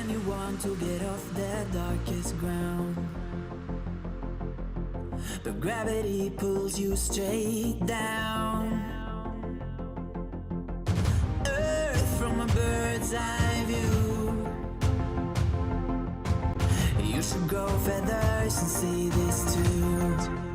when you want to get off the darkest ground, but gravity pulls you straight down. Earth from a bird's eye view. You should grow feathers and see this too.